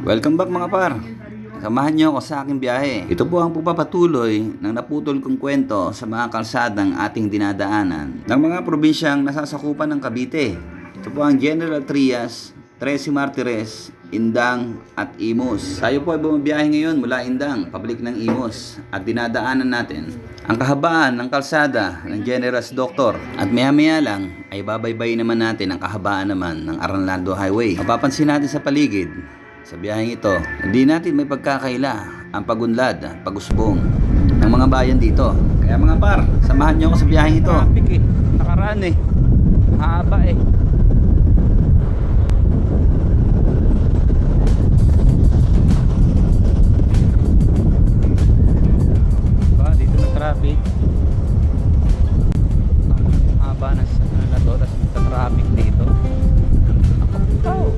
Welcome back mga par. Samahan niyo ako sa aking biyahe. Ito po ang pagpapatuloy ng naputol kong kwento sa mga kalsadang ating dinadaanan ng mga probinsyang nasasakupan ng Cavite. Ito po ang General Trias, 13 Martires, Indang at Imus. Tayo po ay bumabiyahe ngayon mula Indang, pabalik ng Imus, at dinadaanan natin ang kahabaan ng kalsada ng General's Doctor. At maya-maya lang ay babaybay naman natin ang kahabaan naman ng Aranlado Highway. Mapapansin natin sa paligid sa biyaheng ito, hindi natin may pagkakaila ang pagunlad at pagusbong ng mga bayan dito. Kaya mga par, samahan nyo ako sa biyaheng ito. Traffic eh, nakaraan eh, haba eh. Diba, dito na traffic. Haba na to, tapos traffic dito. Ako,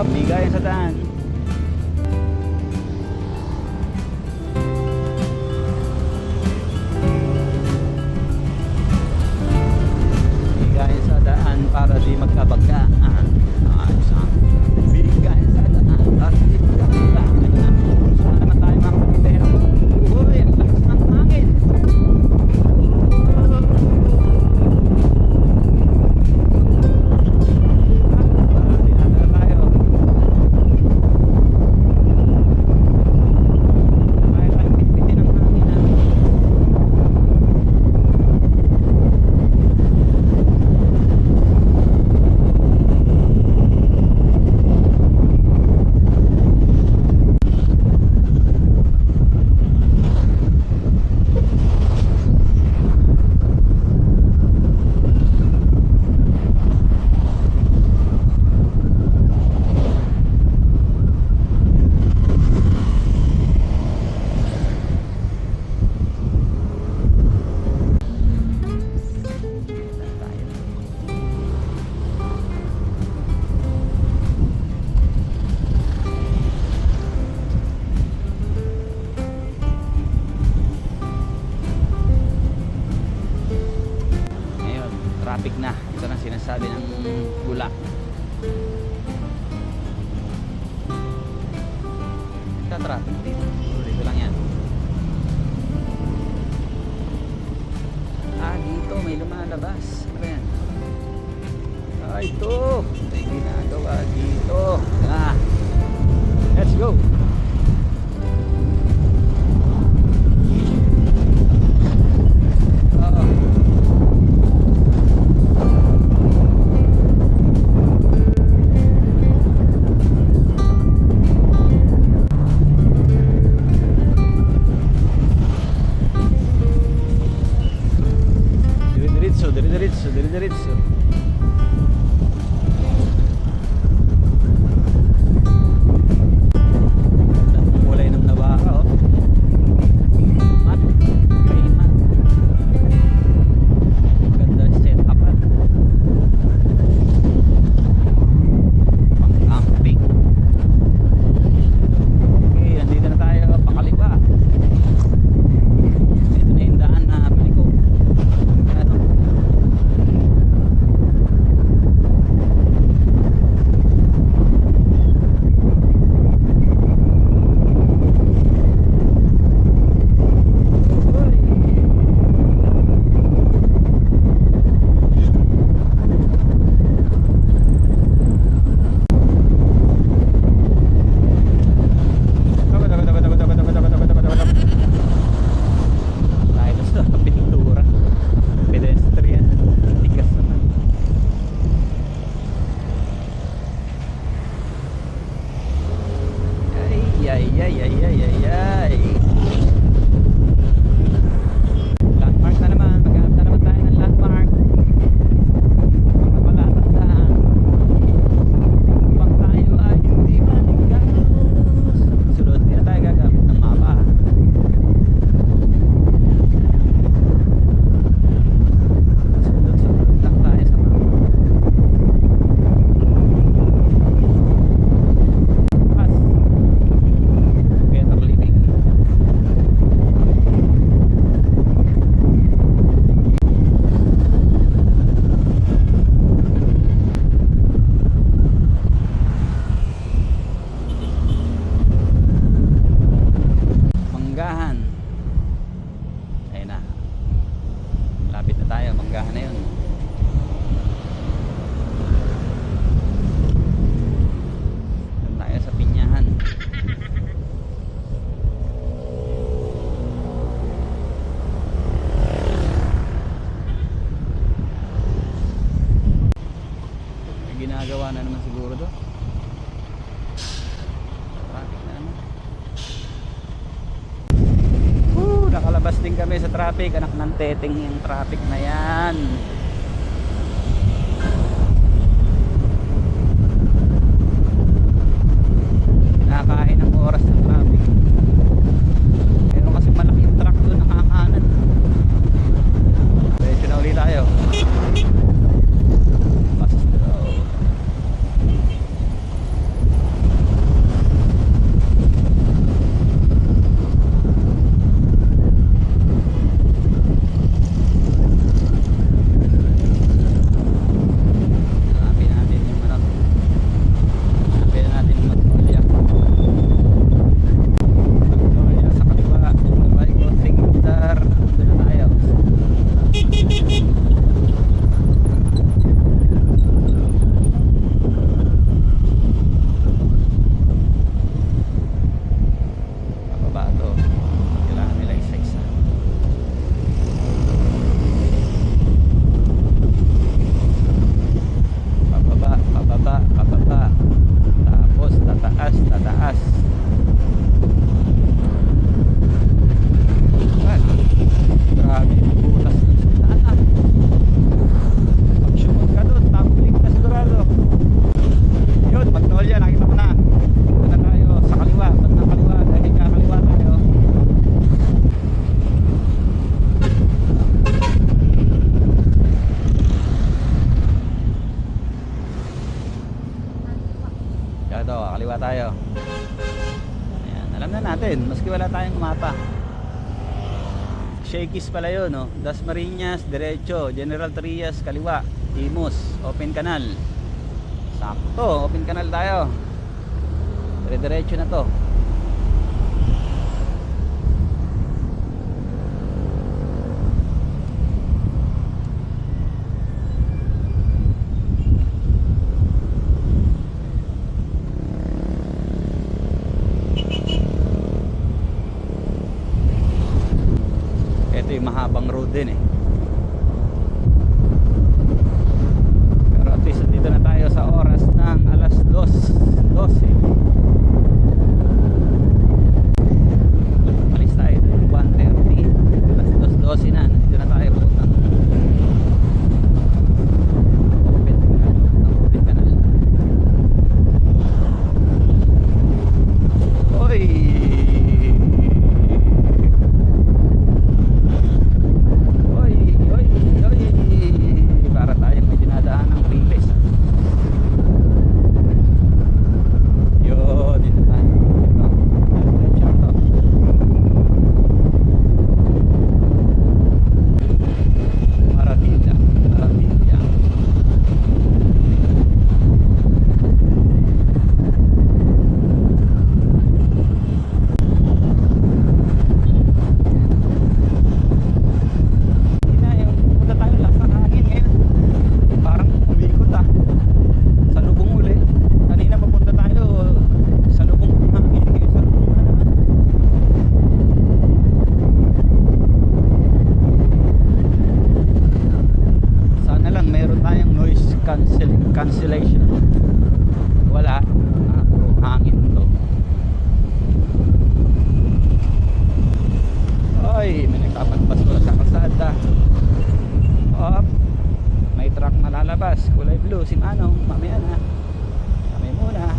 bigayan sa daan. Bigayan sa daan para di magkabagka. Bigayan sa daan para di magkabagka. Saan naman tayo mga kapitero? Uy, ang lakas ng hangin. Traffic na. Ito na sinasabi ng bula. Ito traffic dito. Dito lang yan. Dito may lumalabas. Ano ba yan? Ito. May ginagawa dito. Let's go. Diretso. Kulay ng nabaka, oh. Mat, green mat. Ganda set up, pang camping. Okay, andito na tayo, pakaliwa. Ito na yung daan na balik ko. Banggahan na yun. Doon tayo sa Pinyahan. May ginagawa na naman siguro doon. Traffic na naman. Nakalabas din kami sa traffic. Anak ng teteng yung traffic na yan. Nakakain ng oras ng traffic. Meron kasi malaking truck doon nakakanan. Diretso na ulit tayo. Kaliwa tayo. Ayan, alam na natin, maski wala tayong mapa. Shakey's pala yun, no? Dasmariñas, diretso, General Trias, kaliwa, Imus, open canal. Sakto, open canal tayo. Dire-diretso na to. Ito yung mahabang road din eh. Pero at least dito na tayo sa oras ng alas 2:12. Alis tayo ng 1:30. Alas 2:12 na. Dito na tayo puntang open canal. Oy! Cancellation. Wala. Puro hangin to. Ay, may nagpapagpasura sa kalsada. Op. May truck na lalabas. Kulay blue. Si Manong. Mamaya na. Kami muna.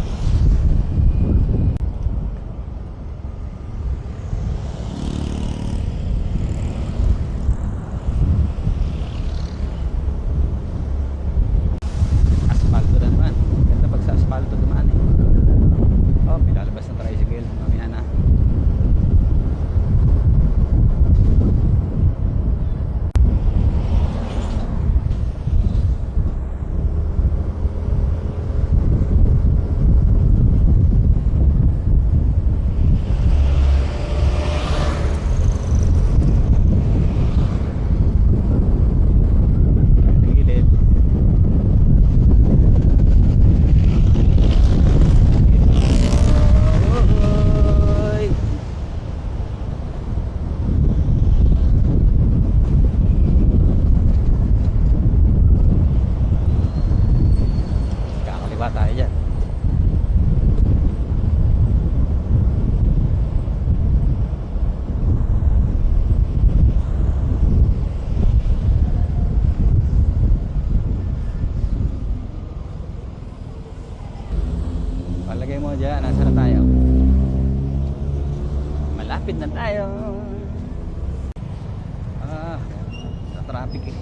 traffic eh.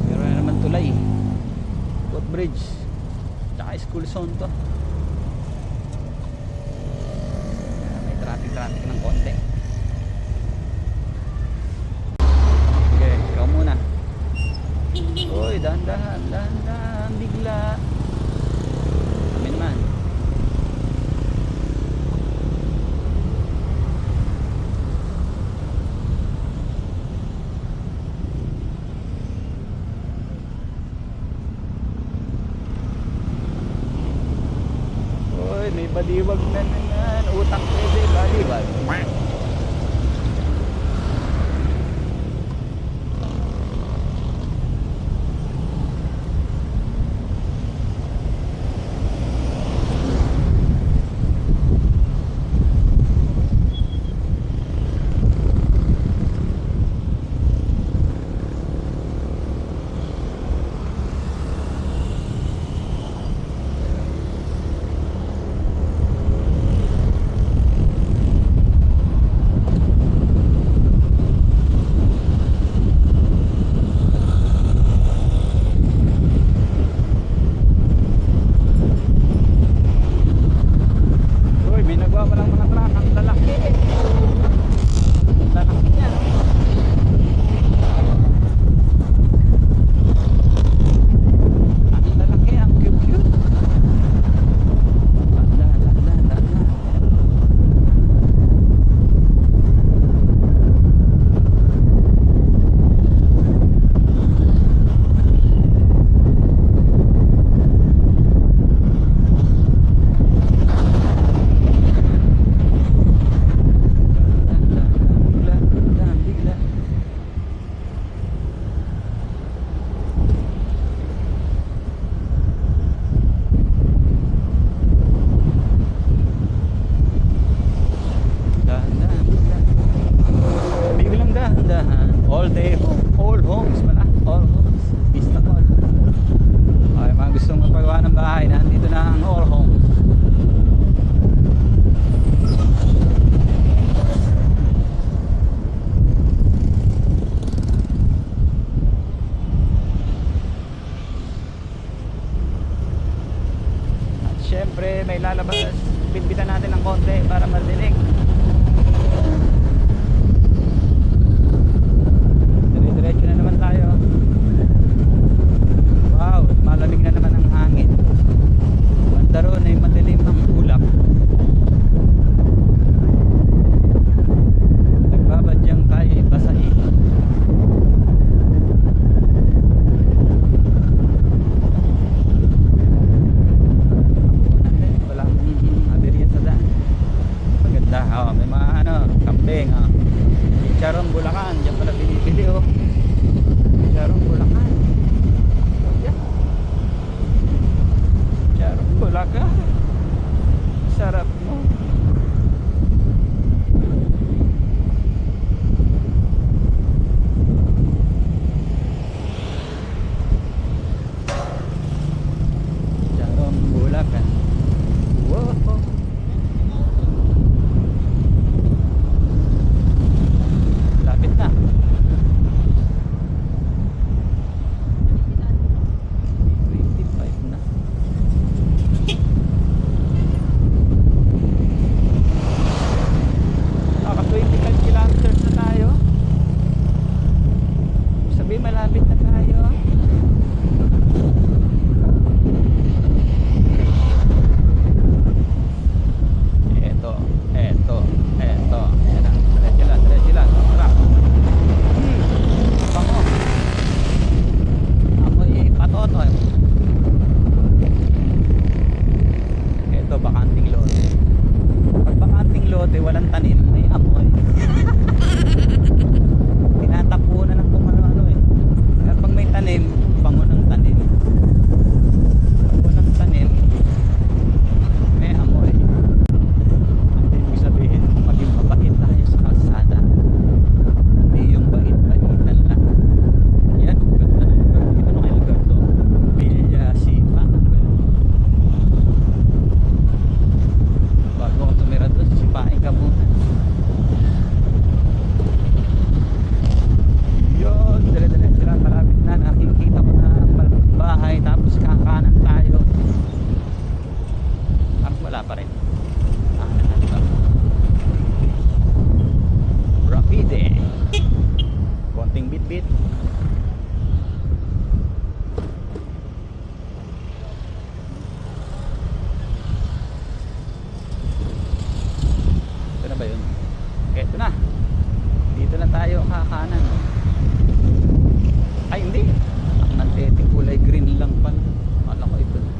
Meron na naman tulay. Footbridge. Tsaka school zone to. May traffic ng konti. Okay, ikaw muna. Uy, dahan-dahan, bigla. Amin man. Uy, may baliwag na naman. Utang pwede, baliwag. All day home, all homes pala, all homes, Vista Mall. Okay, mga gustong magpagawa ng bahay, nandito na ang all homes. At syempre may lalabas, bitbitan natin ng konti para marinig. Diretso na naman tayo. Wow, malamig na naman ang hangin. Banda roon ay madilim ang ulap. Nagbabadyang tayo ay basahin. Wala akong aberya sa daan. Maganda. bit-bit. Ito na ba yun? Ito na. Dito na tayo kakanan. Ay hindi. Ang nantete kulay green lang pala. Akala ko ito na.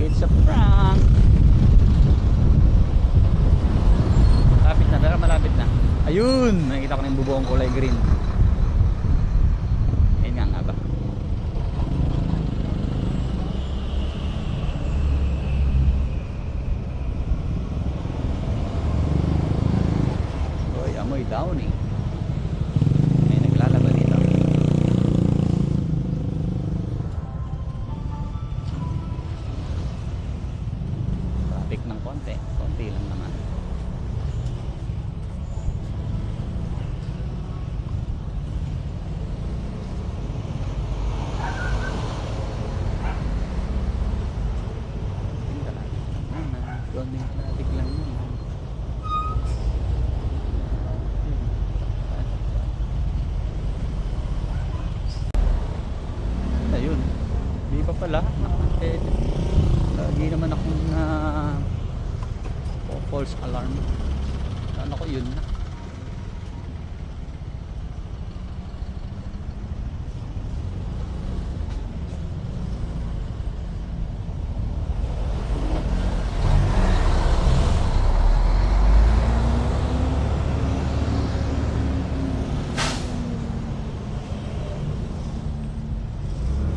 It's a prank. Malapit na, pero malapit na. Ayun! Nakikita ko na yung bubuong kulay green. Ayun nga ba? Uy, amoy down eh. May naglalaba dito. Traffic ng konti. Konti lang naman. Konting traffic lang naman. Ayun. Di pa pala. Lagi naman akong false alarm. Ano ko yun na.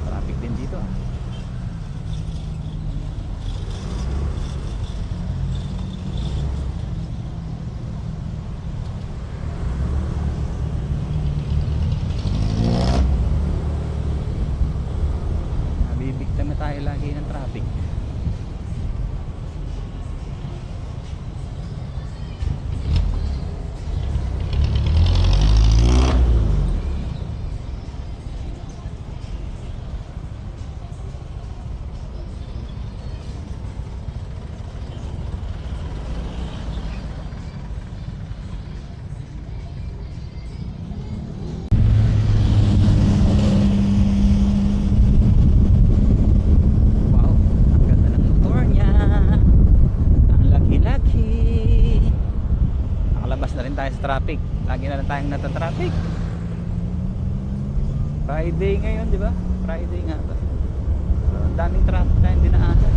Traffic din dito. Nabibiktima tayo lagi ng traffic. Tayo sa traffic. Lagi na lang tayong nata-traffic. Friday ngayon, di ba? Friday nga ba? So, daming traffic tayong dinaanan.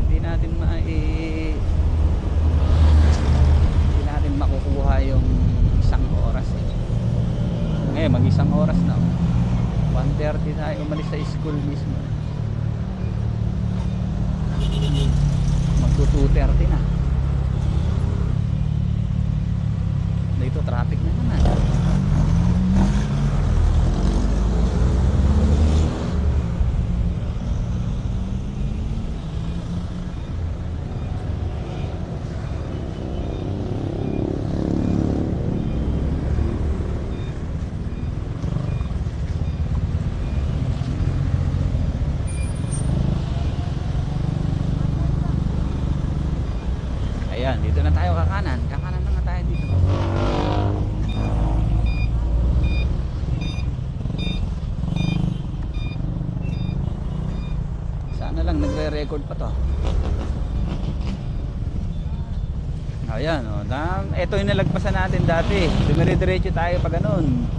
Hindi natin makukuha yung isang oras eh. Ngayon, mag-isang oras na. 1:30 tayo umalis sa school mismo. Magto-2:30 na. Dito traffic na naman. Ayan, dito na tayo kakanan. Kakanan na nga tayo dito. Sana lang nagre-record pa to. Ayan, ito yung nalagpasan natin dati. Dumire-diretso tayo pa ganun.